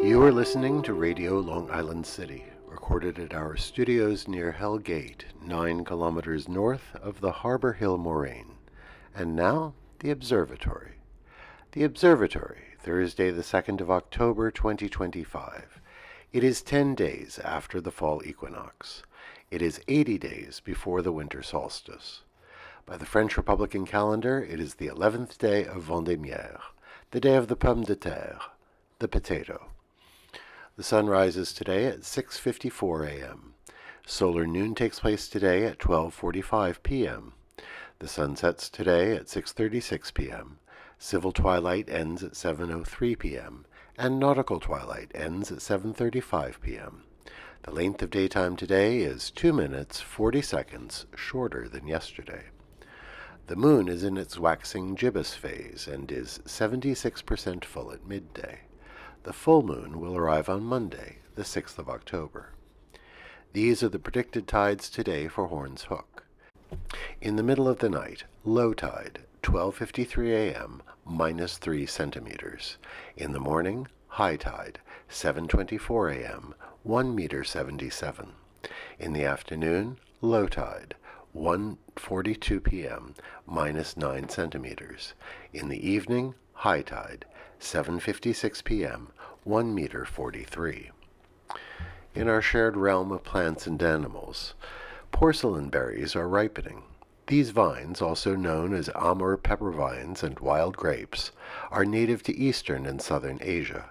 You are listening to Radio Long Island City, recorded at our studios near Hell Gate, 9 kilometers north of the Harbor Hill Moraine. And now, the Observatory. The Observatory, Thursday the 2nd of October 2025. It is 10 days after the fall equinox. It is 80 days before the winter solstice. By the French Republican calendar, it is the 11th day of Vendémiaire, the day of the pomme de terre, the potato. The sun rises today at 6:54 a.m. Solar noon takes place today at 12:45 p.m. The sun sets today at 6:36 p.m. Civil twilight ends at 7:03 p.m. and nautical twilight ends at 7:35 p.m. The length of daytime today is 2 minutes 40 seconds shorter than yesterday. The moon is in its waxing gibbous phase and is 76% full at midday. The full moon will arrive on Monday, the 6th of October. These are the predicted tides today for Horns Hook. In the middle of the night, low tide, 12:53 a.m., minus 3 centimeters. In the morning, high tide, 7:24 a.m., 1 meter 77. In the afternoon, low tide, 1:42 p.m., minus 9 centimeters. In the evening, high tide, 7:56 p.m., 1 meter 43. In our shared realm of plants and animals, porcelain berries are ripening. These vines, also known as Amur pepper vines and wild grapes, are native to eastern and southern Asia.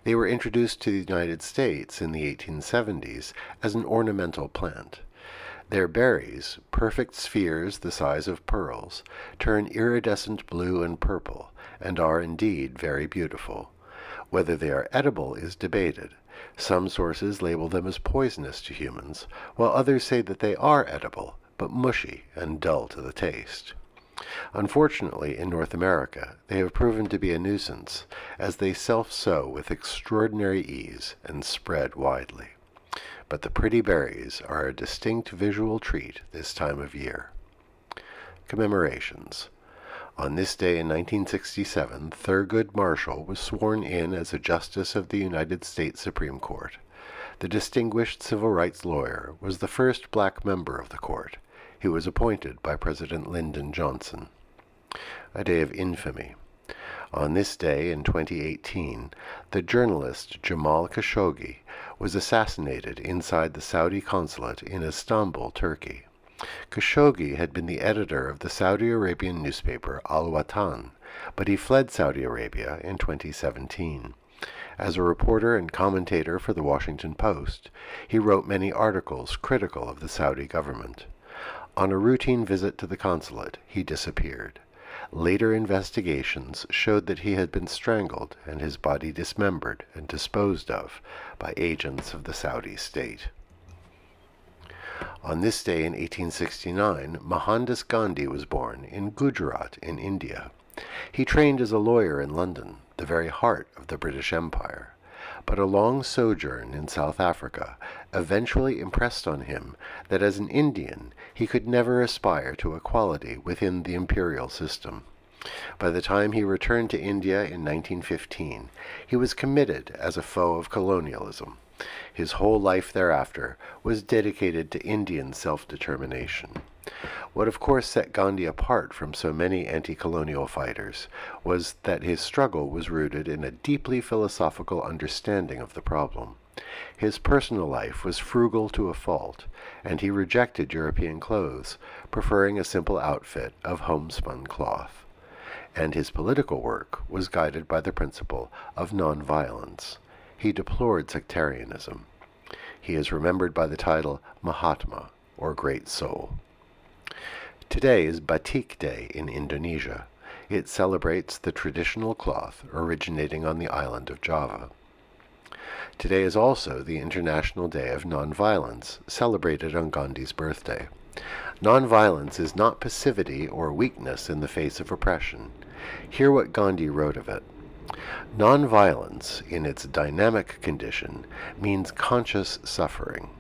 They were introduced to the United States in the 1870s as an ornamental plant. Their berries, perfect spheres the size of pearls, turn iridescent blue and purple, and are indeed very beautiful. Whether they are edible is debated. Some sources label them as poisonous to humans, while others say that they are edible, but mushy and dull to the taste. Unfortunately, in North America, they have proven to be a nuisance, as they self-sow with extraordinary ease and spread widely. But the pretty berries are a distinct visual treat this time of year. Commemorations. On this day in 1967, Thurgood Marshall was sworn in as a Justice of the United States Supreme Court. The distinguished civil rights lawyer was the first black member of the court. He was appointed by President Lyndon Johnson. A day of infamy. On this day in 2018, the journalist Jamal Khashoggi was assassinated inside the Saudi consulate in Istanbul, Turkey. Khashoggi had been the editor of the Saudi Arabian newspaper Al Watan, but he fled Saudi Arabia in 2017. As a reporter and commentator for the Washington Post, he wrote many articles critical of the Saudi government. On a routine visit to the consulate, he disappeared. Later investigations showed that he had been strangled and his body dismembered and disposed of by agents of the Saudi state. On this day in 1869, Mohandas Gandhi was born in Gujarat in India. He trained as a lawyer in London, the very heart of the British Empire. But a long sojourn in South Africa eventually impressed on him that as an Indian he could never aspire to equality within the imperial system. By the time he returned to India in 1915, he was committed as a foe of colonialism. His whole life thereafter was dedicated to Indian self-determination. What of course set Gandhi apart from so many anti-colonial fighters was that his struggle was rooted in a deeply philosophical understanding of the problem. His personal life was frugal to a fault, and he rejected European clothes, preferring a simple outfit of homespun cloth. And his political work was guided by the principle of nonviolence. He deplored sectarianism. He is remembered by the title Mahatma, or Great Soul. Today is Batik Day in Indonesia. It celebrates the traditional cloth originating on the island of Java. Today is also the International Day of Nonviolence, celebrated on Gandhi's birthday. Nonviolence is not passivity or weakness in the face of oppression. Hear what Gandhi wrote of it. Nonviolence, in its dynamic condition, means conscious suffering.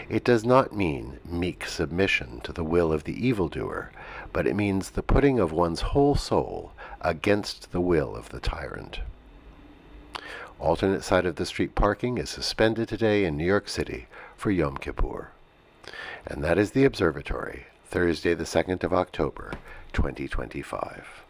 It does not mean meek submission to the will of the evildoer, but it means the putting of one's whole soul against the will of the tyrant. Alternate side of the street parking is suspended today in New York City for Yom Kippur. And that is the Observatory, Thursday the 2nd of October, 2025.